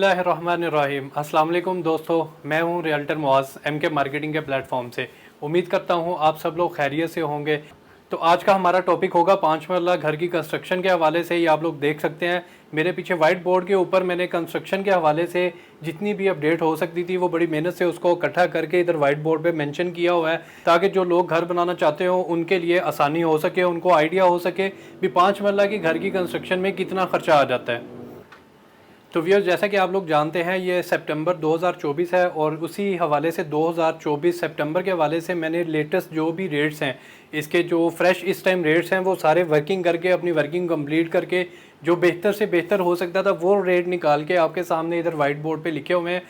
बिस्मिल्लाहिर्रहमानिर्रहीम। अस्सलाम वालेकुम दोस्तों, मैं हूं रियल्टर मुआज़ एमके मार्केटिंग के प्लेटफॉर्म से। उम्मीद करता हूं आप सब लोग खैरियत से होंगे। तो आज का हमारा टॉपिक होगा 5 मरला घर की कंस्ट्रक्शन के हवाले से। ही आप लोग देख सकते हैं मेरे पीछे वाइट बोर्ड के ऊपर मैंने कंस्ट्रक्शन के हवाले से जितनी भी अपडेट हो सकती थी वो बड़ी मेहनत से उसको इकट्ठा करके इधर वाइट बोर्ड पे मेंशन किया हुआ है, ताकि जो लोग घर बनाना चाहते हो उनके लिए आसानी हो सके, उनको आइडिया हो सके भी 5 मरला की घर की कंस्ट्रक्शन में कितना खर्चा आ जाता है। तो व्यूअर्स, जैसा कि आप लोग जानते हैं ये सितंबर 2024 है और उसी हवाले से 2024 सितंबर के हवाले से मैंने लेटेस्ट जो भी रेट्स हैं, इसके जो फ्रेश इस टाइम रेट्स हैं वो सारे वर्किंग करके अपनी वर्किंग कंप्लीट करके जो बेहतर से बेहतर हो सकता था वो रेट निकाल के आपके सामने इधर वाइट बोर्ड पे लिखे हुए हैं।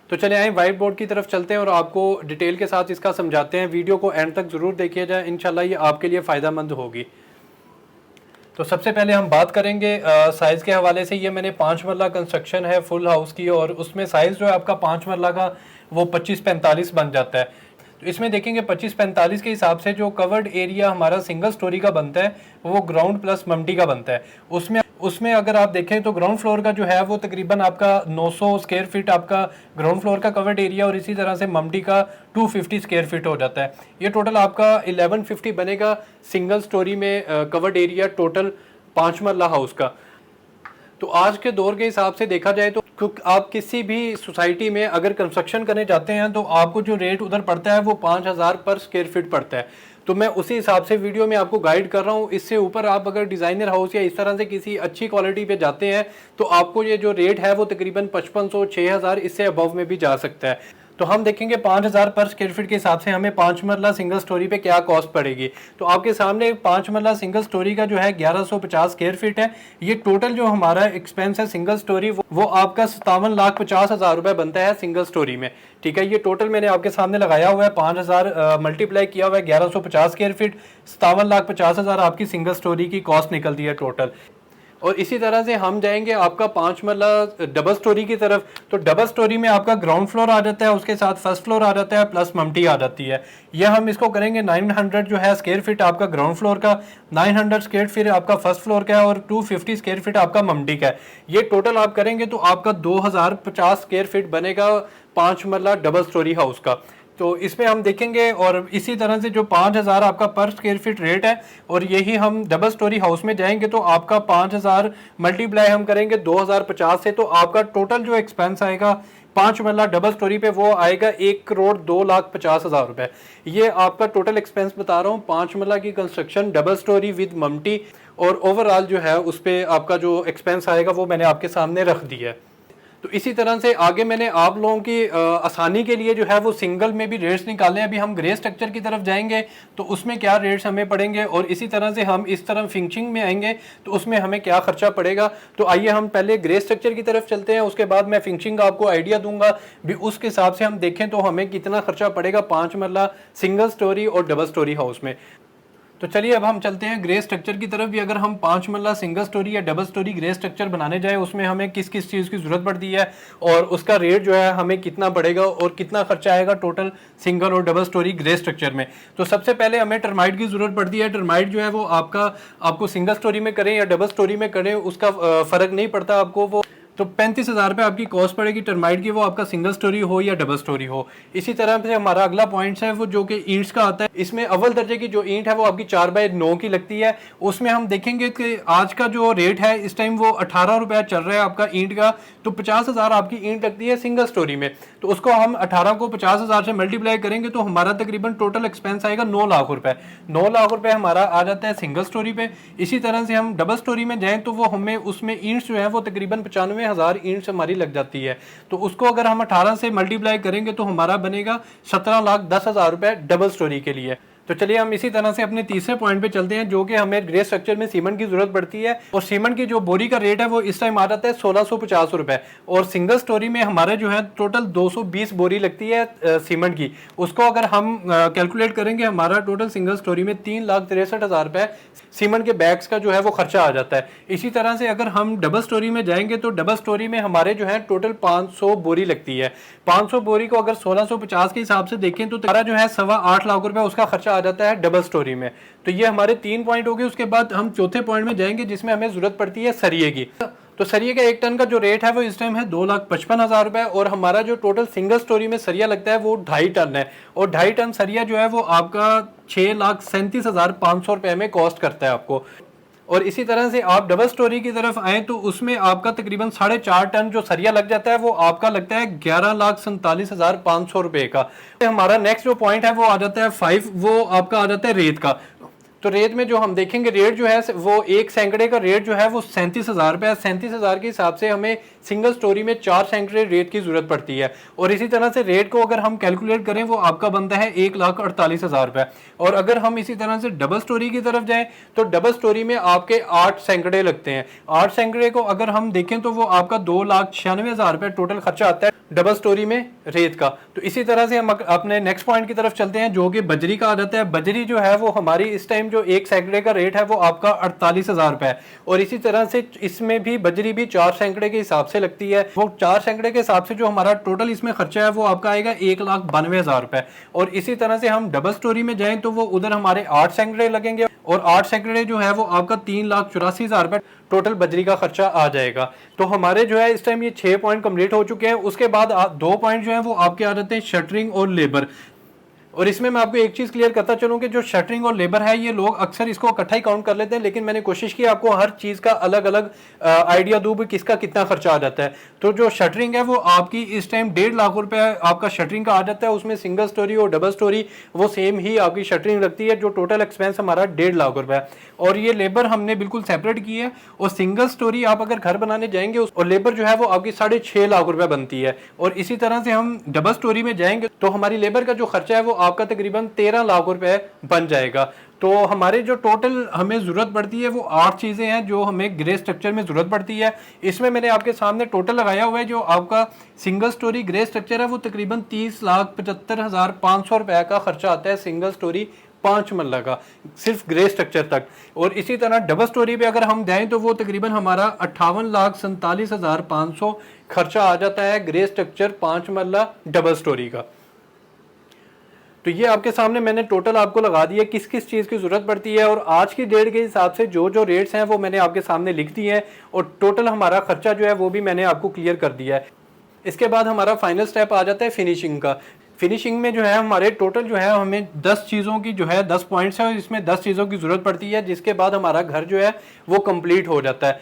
तो चले आए वाइट बोर्ड की तरफ चलते हैं और आपको डिटेल के साथ इसका समझाते हैं। वीडियो को एंड तक ज़रूर देखिए जाए, इंशाल्लाह ये आपके लिए फ़ायदेमंद होगी। तो सबसे पहले हम बात करेंगे साइज़ के हवाले से। ये मैंने 5 मरला कंस्ट्रक्शन है फुल हाउस की, और उसमें साइज़ जो है आपका 5 मरला का वो 25-45 बन जाता है। तो इसमें देखेंगे 25-45 के हिसाब से जो कवर्ड एरिया हमारा सिंगल स्टोरी का बनता है वो ग्राउंड प्लस ममटी का बनता है। उसमें अगर आप देखें तो ग्राउंड फ्लोर का जो है वो तकरीबन आपका 900 स्क्वायर फीट आपका ग्राउंड फ्लोर का कवर्ड एरिया, और इसी तरह से ममटी का 250 स्क्वायर फीट हो जाता है। ये टोटल आपका 1150 बनेगा सिंगल स्टोरी में कवर्ड एरिया टोटल 5 मरला हाउस का। तो आज के दौर के हिसाब से देखा जाए तो आप किसी भी सोसाइटी में अगर कंस्ट्रक्शन करने जाते हैं तो आपको जो रेट उधर पड़ता है वो 5000 पर स्क्वायर फीट पड़ता है। तो मैं उसी हिसाब से वीडियो में आपको गाइड कर रहा हूँ। इससे ऊपर आप अगर डिज़ाइनर हाउस या इस तरह से किसी अच्छी क्वालिटी पे जाते हैं तो आपको ये जो रेट है वो तकरीबन 5500-6000 इससे अबव में भी जा सकता है। तो हम देखेंगे 5000 पर स्क्वायर फीट के हिसाब से हमें 5 मरला सिंगल स्टोरी पे क्या कॉस्ट पड़ेगी। तो आपके सामने 5 मरला सिंगल स्टोरी का जो है 1150 स्क्वायर फीट है। ये टोटल जो हमारा एक्सपेंस है सिंगल स्टोरी वो आपका 57,50,000 रुपए बनता है सिंगल स्टोरी में। ठीक है, ये टोटल मैंने आपके सामने लगाया हुआ है 5000 मल्टीप्लाई किया हुआ है 1150 स्क्वायर फीट, 57,50,000 आपकी सिंगल स्टोरी की कॉस्ट निकलती है टोटल। और इसी तरह से हम जाएंगे आपका 5 मरला डबल स्टोरी की तरफ। तो डबल स्टोरी में आपका ग्राउंड फ्लोर आ जाता है, उसके साथ फर्स्ट फ्लोर आ जाता है, प्लस ममटी आ जाती है। यह हम इसको करेंगे 900 जो है स्क्वायर फीट आपका ग्राउंड फ्लोर का, 900 स्क्वायर फीट आपका फर्स्ट फ्लोर का है, और 250 स्क्वायर फीट आपका ममटी का है। ये टोटल आप करेंगे तो आपका 2050 स्क्वायर फीट बनेगा 5 मरला डबल स्टोरी हाउस का। तो इसमें हम देखेंगे, और इसी तरह से जो 5000 आपका पर स्क्वायर फीट रेट है, और यही हम डबल स्टोरी हाउस में जाएंगे तो आपका 5000 मल्टीप्लाई हम करेंगे 2050 से, तो आपका टोटल जो एक्सपेंस आएगा 5 मरला डबल स्टोरी पे वो आएगा 1,02,50,000 रुपए। ये आपका टोटल एक्सपेंस बता रहा हूँ 5 मरला की कंस्ट्रक्शन डबल स्टोरी विद ममटी, और ओवरऑल जो है उस पर आपका जो एक्सपेंस आएगा वो मैंने आपके सामने रख दिया है। तो इसी तरह से आगे मैंने आप लोगों की आसानी के लिए जो है वो सिंगल में भी रेट्स निकाले। अभी हम ग्रे स्ट्रक्चर की तरफ जाएंगे तो उसमें क्या रेट्स हमें पड़ेंगे, और इसी तरह से हम इस तरफ फिनिशिंग में आएंगे तो उसमें हमें क्या खर्चा पड़ेगा। तो आइए हम पहले ग्रे स्ट्रक्चर की तरफ चलते हैं, उसके बाद मैं फिनिशिंग का आपको आइडिया दूंगा भी उसके हिसाब से हम देखें तो हमें कितना खर्चा पड़ेगा 5 मरला सिंगल स्टोरी और डबल स्टोरी हाउस में। तो चलिए अब हम चलते हैं ग्रे स्ट्रक्चर की तरफ भी। अगर हम 5 मरला सिंगल स्टोरी या डबल स्टोरी ग्रे स्ट्रक्चर बनाने जाए उसमें हमें किस किस चीज़ की ज़रूरत पड़ती है, और उसका रेट जो है हमें कितना पड़ेगा और कितना खर्चा आएगा टोटल सिंगल और डबल स्टोरी ग्रे स्ट्रक्चर में। तो सबसे पहले हमें टर्माइट की ज़रूरत पड़ती है। टर्माइट जो है वो आपको सिंगल स्टोरी में करें या डबल स्टोरी में करें उसका फ़र्क नहीं पड़ता आपको। वो तो 35,000 रुपये आपकी कॉस्ट पड़ेगी टर्माइट की, वो आपका सिंगल स्टोरी हो या डबल स्टोरी हो। इसी तरह से हमारा अगला पॉइंट है वो जो कि ईंट्स का आता है। इसमें अव्वल दर्जे की जो ईंट है वो आपकी 4x9 की लगती है। उसमें हम देखेंगे कि आज का जो रेट है इस टाइम वो 18 रुपया चल रहा है आपका ईंट का। तो 50,000 आपकी ईंट लगती है सिंगल स्टोरी में। तो उसको हम 18 को 50,000 से मल्टीप्लाई करेंगे तो हमारा तकरीबन टोटल एक्सपेंस आएगा 9 लाख रुपए। 9 लाख रुपए हमारा आ जाता है सिंगल स्टोरी पे। इसी तरह से हम डबल स्टोरी में जाएं तो वो हमें उसमें ईंट्स जो है वो तकरीबन 95,000 ईंट्स हमारी लग जाती है। तो उसको अगर हम 18 से मल्टीप्लाई करेंगे तो हमारा बनेगा 17,10,000 रुपए डबल स्टोरी के लिए। तो चलिए हम इसी तरह से अपने तीसरे पॉइंट पे चलते हैं, जो कि हमें ग्रे स्ट्रक्चर में सीमेंट की जरूरत पड़ती है। और सीमेंट की जो बोरी का रेट है वो इस टाइम आ जाता है 1650 रुपए, और सिंगल स्टोरी में हमारे जो है टोटल 220 बोरी लगती है सीमेंट की। उसको अगर हम कैलकुलेट करेंगे हमारा टोटल सिंगल स्टोरी में 3,63,000 रुपए सीमेंट के बैग्स का जो है वो खर्चा आ जाता है। इसी तरह से अगर हम डबल स्टोरी में जाएंगे तो डबल स्टोरी में हमारे जो है टोटल 500 बोरी लगती है। 500 बोरी को अगर 1650 के हिसाब से देखें तो हमारा जो है 8.25 लाख रुपए उसका खर्चा आ जाता है डबल स्टोरी में। तो ये हमारे 3 पॉइंट हो गए। उसके बाद हम चौथे पॉइंट में जाएंगे जिसमें हमें जरूरत पड़ती है सरिये की। तो सरिये का 1 टन का जो रेट है वो इस टाइम है 2,55,000 रुपए, और हमारा जो टोटल सिंगल स्टोरी में सरिया लगता है वो 2.5 टन है, और 2.5 टन सरिया जो है वो आपका 6,37,500 रुपए में कॉस्ट करता है आपको। और इसी तरह से आप डबल स्टोरी की तरफ आए तो उसमें आपका तकरीबन 4.5 टन जो सरिया लग जाता है वो आपका लगता है 11,47,500 रुपए का। हमारा नेक्स्ट जो पॉइंट है वो आ जाता है 5, वो आपका आ जाता है रेत का। तो रेत में जो हम देखेंगे रेट जो है वो एक सैकड़े का रेट जो है वो 37,000 रुपये है। 37,000 के हिसाब से हमें सिंगल स्टोरी में 4 सैकड़े रेट की जरूरत पड़ती है, और इसी तरह से रेट को अगर हम कैलकुलेट करें वो आपका बनता है 1,48,000 रुपये। और अगर हम इसी तरह से डबल स्टोरी की तरफ जाएं तो डबल स्टोरी में आपके 8 सैकड़े लगते हैं। 8 सैकड़े को अगर हम देखें तो वो आपका 2,96,000 रुपये टोटल खर्चा आता है डबल स्टोरी में रेत का। तो इसी तरह से हम अपने नेक्स्ट पॉइंट की तरफ चलते हैं जो कि बजरी का आ जाता है। बजरी जो है वो हमारी इस टाइम जो एक सैकड़े का रेट है वो आपका 48,000 रुपये है, और इसी तरह से इसमें भी बजरी भी 4 सैकड़े के हिसाब से लगती है। वो 4 सैकड़े के हिसाब से जो हमारा टोटल इसमें खर्चा है वो आपका आएगा 1,92,000 रुपये। और इसी तरह से हम डबल स्टोरी में जाएं तो वो उधर हमारे 8 सैकड़े लगेंगे, और 8 सैकड़े जो है वो आपका 3,84,000 रुपये टोटल बजरी का खर्चा आ जाएगा। तो हमारे जो है इस टाइम ये 6 पॉइंट कंप्लीट हो चुके हैं। उसके बाद 2 पॉइंट जो है वो आपके आ जाते हैं शटरिंग और लेबर। और इसमें मैं आपको एक चीज़ क्लियर करता चलूँ कि जो शटरिंग और लेबर है ये लोग अक्सर इसको इकट्ठा ही काउंट कर लेते हैं, लेकिन मैंने कोशिश की आपको हर चीज़ का अलग अलग आइडिया दूँ कि किसका कितना खर्चा आ जाता है। तो जो शटरिंग है वो आपकी इस टाइम 1.5 लाख रुपए आपका शटरिंग का आ जाता है। उसमें सिंगल स्टोरी और डबल स्टोरी वो सेम ही आपकी शटरिंग लगती है, जो टोटल एक्सपेंस हमारा 1.5 लाख रुपए है। और ये लेबर हमने बिल्कुल सेपरेट की है। और सिंगल स्टोरी आप अगर घर बनाने जाएंगे और लेबर जो है वो आपकी 6.5 लाख रुपए बनती है। और इसी तरह से हम डबल स्टोरी में जाएंगे तो हमारी लेबर का जो खर्चा है वो आपका तकरीबन 13 लाख रुपए बन जाएगा। तो हमारे जो टोटल हमें ज़रूरत पड़ती है वो 8 चीज़ें हैं जो हमें ग्रे स्ट्रक्चर में ज़रूरत पड़ती है। इसमें मैंने आपके सामने टोटल लगाया हुआ है। जो आपका सिंगल स्टोरी ग्रे स्ट्रक्चर है वो तकरीबन 30,75,500 रुपये का खर्चा आता है सिंगल स्टोरी 5 मरला का, सिर्फ ग्रे स्ट्रक्चर तक। और इसी तरह डबल स्टोरी पे अगर हम जाएं तो वो तकरीबन हमारा 58,47,500 खर्चा आ जाता है ग्रे स्ट्रक्चर 5 मरला डबल स्टोरी का। तो ये आपके सामने मैंने टोटल आपको लगा दिया किस किस चीज़ की ज़रूरत पड़ती है, और आज की डेट के हिसाब से जो जो रेट्स हैं वो मैंने आपके सामने लिख दिए हैं, और टोटल हमारा खर्चा जो है वो भी मैंने आपको क्लियर कर दिया है। इसके बाद हमारा फाइनल स्टेप आ जाता है फिनिशिंग का। फिनिशिंग में जो है हमारे टोटल जो है हमें 10 चीज़ों की जो है 10 पॉइंट्स है, और इसमें 10 चीज़ों की ज़रूरत पड़ती है, जिसके बाद हमारा घर जो है वो कंप्लीट हो जाता है।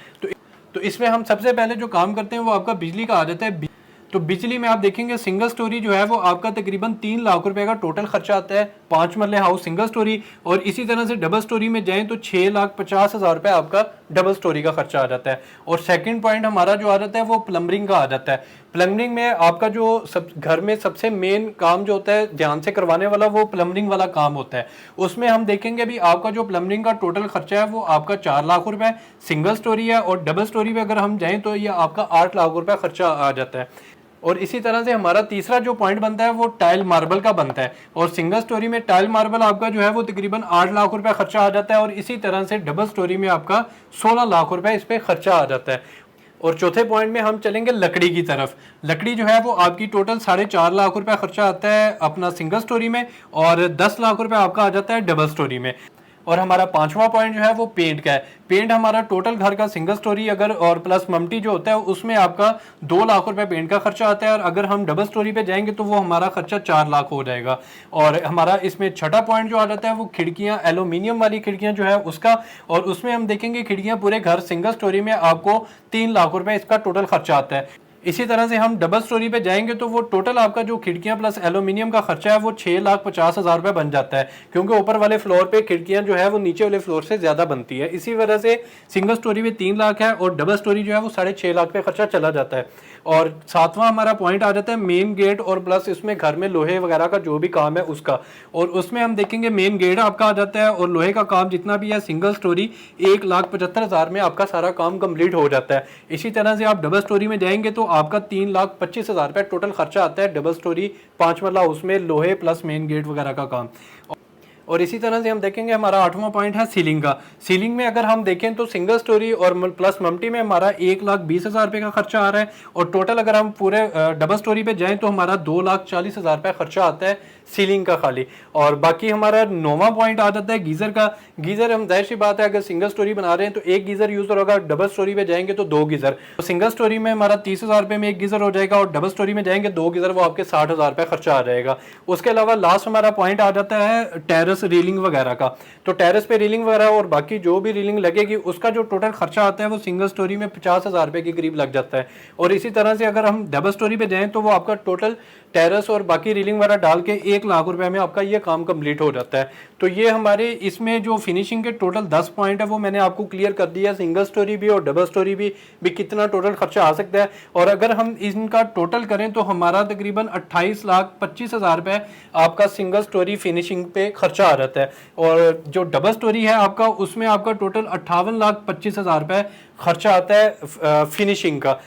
तो इसमें हम सबसे पहले जो काम करते हैं वो आपका बिजली का आ जाता है। तो बिजली में आप देखेंगे सिंगल स्टोरी जो है वो आपका तकरीबन 3 लाख रुपए का टोटल खर्चा आता है 5 मरले हाउस सिंगल स्टोरी। और इसी तरह से डबल स्टोरी में जाएं तो 6,50,000 रुपये आपका डबल स्टोरी का खर्चा आ जाता है। और सेकंड पॉइंट हमारा जो आ जाता है वो प्लम्बरिंग का आ जाता है। प्लम्बरिंग में आपका जो घर में सबसे मेन काम जो होता है ध्यान से करवाने वाला वो प्लम्बरिंग वाला काम होता है। उसमें हम देखेंगे भी आपका जो प्लम्बरिंग का टोटल खर्चा है वो आपका 4 लाख रुपए सिंगल स्टोरी है, और डबल स्टोरी में अगर हम जाएं तो ये आपका 8 लाख रुपए खर्चा आ जाता है। और इसी तरह से हमारा तीसरा जो पॉइंट बनता है वो टाइल मार्बल का बनता है। और सिंगल स्टोरी में टाइल मार्बल आपका जो है वो तकरीबन 8 लाख रुपए खर्चा आ जाता है, और इसी तरह से डबल स्टोरी में आपका 16 लाख रुपए इस पर खर्चा आ जाता है। और चौथे पॉइंट में हम चलेंगे लकड़ी की तरफ। लकड़ी जो है वो आपकी टोटल 4.5 लाख रुपए खर्चा आता है अपना सिंगल स्टोरी में, और 10 लाख रुपए आपका आ जाता है डबल स्टोरी में। और हमारा पांचवा पॉइंट जो है वो पेंट का है। पेंट हमारा टोटल घर का सिंगल स्टोरी अगर और प्लस ममटी जो होता है उसमें आपका 2 लाख रुपए पेंट का खर्चा आता है, और अगर हम डबल स्टोरी पे जाएंगे तो वो हमारा खर्चा 4 लाख हो जाएगा। और हमारा इसमें छठा पॉइंट जो आ जाता है वो खिड़कियां, एल्यूमिनियम वाली खिड़कियां जो है उसका, और उसमें हम देखेंगे खिड़कियां पूरे घर सिंगल स्टोरी में आपको 3 लाख रुपए इसका टोटल खर्चा आता है। इसी तरह से हम डबल स्टोरी पे जाएंगे तो वो टोटल आपका जो खिड़कियां प्लस एल्यूमिनियम का खर्चा है वो 6,50,000 रुपये बन जाता है, क्योंकि ऊपर वाले फ्लोर पे खिड़कियां जो है वो नीचे वाले फ्लोर से ज़्यादा बनती है। इसी वजह से सिंगल स्टोरी में 3 लाख है और डबल स्टोरी जो है वो 6.5 लाख पे खर्चा चला जाता है। और सातवां हमारा पॉइंट आ जाता है मेन गेट और प्लस इसमें घर में लोहे वगैरह का जो भी काम है उसका, और उसमें हम देखेंगे मेन गेट आपका आ जाता है, और लोहे का काम जितना भी है सिंगल स्टोरी 1,75,000 में आपका सारा काम कंप्लीट हो जाता है। इसी तरह से आप डबल स्टोरी में जाएंगे तो आपका 3,25,000 रुपये टोटल खर्चा आता है डबल स्टोरी 5 मरला उसमें लोहे प्लस मेन गेट वगैरह का काम। और इसी तरह से हम देखेंगे हमारा 8वां पॉइंट है सीलिंग का। सीलिंग में अगर हम देखें तो सिंगल स्टोरी और प्लस मल्टी में हमारा 1,20,000 रुपये का खर्चा आ रहा है, और टोटल अगर हम पूरे डबल स्टोरी पे जाएं तो हमारा 2,40,000 रुपये खर्चा आता है सीलिंग का खाली। और बाकी हमारा 9वां पॉइंट आ जाता है गीज़र का। गीज़र हम जाहिर सी बात है अगर सिंगल स्टोरी बना रहे हैं तो एक गीज़र यूज़ होगा, डबल स्टोरी पे जाएंगे तो 2 गीज़र। तो सिंगल स्टोरी में हमारा 30,000 रुपये में एक गीज़र हो जाएगा, और डबल स्टोरी में जाएंगे 2 गीज़र, वो आपके 60,000 रुपये खर्चा आ जाएगा। उसके अलावा लास्ट हमारा पॉइंट आ जाता है टेरेस रीलिंग वगैरह का। तो टेरेस पे रीलिंग वगैरह और बाकी जो भी रीलिंग लगेगी उसका जो टोटल खर्चा आता है वो सिंगल स्टोरी में 50,000 रुपये के करीब लग जाता है। और इसी तरह से अगर हम डबल स्टोरी पे जाएं तो वो आपका टोटल टेरेस और बाकी रीलिंग वगैरह डाल के 1,00,000 रुपये में आपका ये काम कंप्लीट हो जाता है। तो ये हमारे इसमें जो फिनिशिंग के टोटल 10 पॉइंट है वो मैंने आपको क्लियर कर दिया, सिंगल स्टोरी भी और डबल स्टोरी भी कितना टोटल खर्चा आ सकता है। और अगर हम इनका टोटल करें तो हमारा तकरीबन 28,25,000 रुपये आपका सिंगल स्टोरी फिनिशिंग पे खर्चा आ जाता है, और जो डबल स्टोरी है आपका उसमें आपका टोटल 58,25,000 रुपये खर्चा आता है फिनिशिंग का।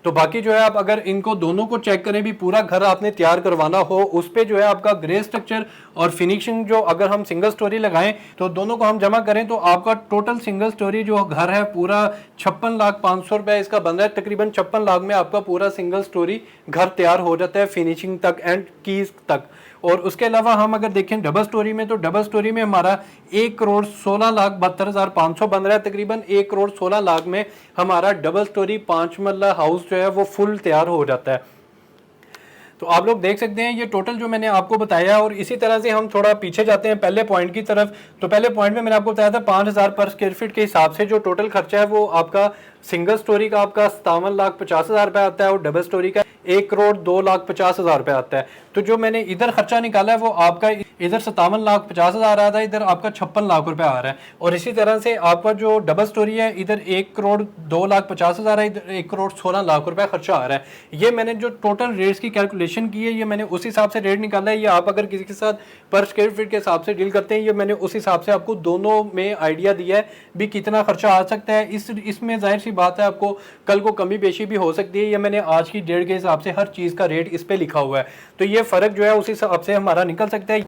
तो बाकी जो है आप अगर इनको दोनों को चेक करें भी, पूरा घर आपने तैयार करवाना हो उस पर जो है आपका ग्रे स्ट्रक्चर और फिनिशिंग जो अगर हम सिंगल स्टोरी लगाएं तो दोनों को हम जमा करें तो आपका टोटल सिंगल स्टोरी जो घर है पूरा 56,500,000 रुपये इसका बन रहा है। तकरीबन 56 लाख में आपका पूरा सिंगल स्टोरी घर तैयार हो जाता है फिनिशिंग तक एंड कीज तक। और उसके अलावा हम अगर देखें डबल स्टोरी में तो डबल स्टोरी में हमारा 1,16,72,500 बन रहा है। तकरीबन 1,16,00,000 में हमारा डबल स्टोरी 5 मरला हाउस जो है वो फुल तैयार हो जाता है। तो आप लोग देख सकते हैं ये टोटल जो मैंने आपको बताया। और इसी तरह से हम थोड़ा पीछे जाते हैं पहले पॉइंट की तरफ। तो पहले पॉइंट में मैंने आपको बताया था 5,000 पर स्क्वायर फीट के हिसाब से जो टोटल खर्चा है वो आपका सिंगल स्टोरी का आपका 57,50,000 रुपये आता है, और डबल स्टोरी का 1,02,50,000 रुपये आता है। तो जो मैंने इधर खर्चा निकाला है वो आपका इधर 57,50,000 आ रहा है, इधर आपका 56 लाख रुपए आ रहा है। और इसी तरह से आपका जो डबल स्टोरी है इधर 1,02,50,000 है, इधर 1,16,00,000 रुपए खर्चा आ रहा है। ये मैंने जो टोटल रेट्स की कैलकुलेशन की है ये मैंने उस हिसाब से रेट निकाला है। ये आप अगर किसी के साथ पर स्क्वायर फीट के हिसाब से डील करते हैं, ये मैंने उस हिसाब से आपको दोनों में आइडिया दिया है भी कितना खर्चा आ सकता है। इसमें जाहिर सी बात है आपको कल को कमी बेशी भी हो सकती है। ये मैंने आज की डेट के हिसाब से हर चीज़ का रेट इस पे लिखा हुआ है, तो ये फ़र्क जो है उस हिसाब से हमारा निकल सकता है।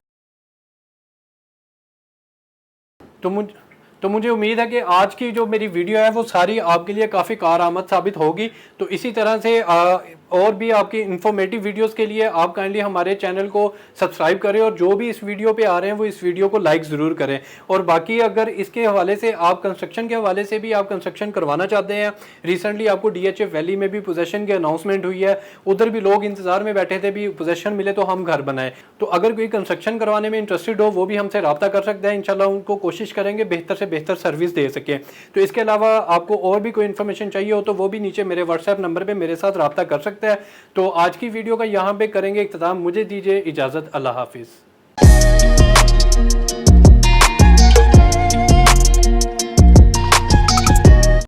तो मुझे उम्मीद है कि आज की जो मेरी वीडियो है वो सारी आपके लिए काफ़ी कारआमद साबित होगी। तो इसी तरह से और भी आपकी इन्फॉर्मेटिव वीडियोस के लिए आप काइंडली हमारे चैनल को सब्सक्राइब करें, और जो भी इस वीडियो पे आ रहे हैं वो इस वीडियो को लाइक ज़रूर करें। और बाकी अगर इसके हवाले से आप कंस्ट्रक्शन के हवाले से भी आप कंस्ट्रक्शन करवाना चाहते हैं, रिसेंटली आपको DHF वैली में भी पोजेसन की अनाउंसमेंट हुई है, उधर भी लोग इंतज़ार में बैठे थे भी पोजेसन मिले तो हम घर बनाएं। तो अगर कोई कंस्ट्रक्शन करवाने में इंटरेस्टेड हो वो भी हमसे रब्ता कर सकता है। इंशाल्लाह उनको कोशिश करेंगे बेहतर से बेहतर सर्विस दे सकें। तो इसके अलावा आपको और भी कोई इन्फॉर्मेशन चाहिए हो तो वो भी नीचे मेरे व्हाट्सएप नंबर पर मेरे साथ रब्ता कर सकते हैं। तो आज की वीडियो का यहाँ पे करेंगे इख्तिताम। मुझे दीजिए इजाज़त। अल्लाह हाफिज़।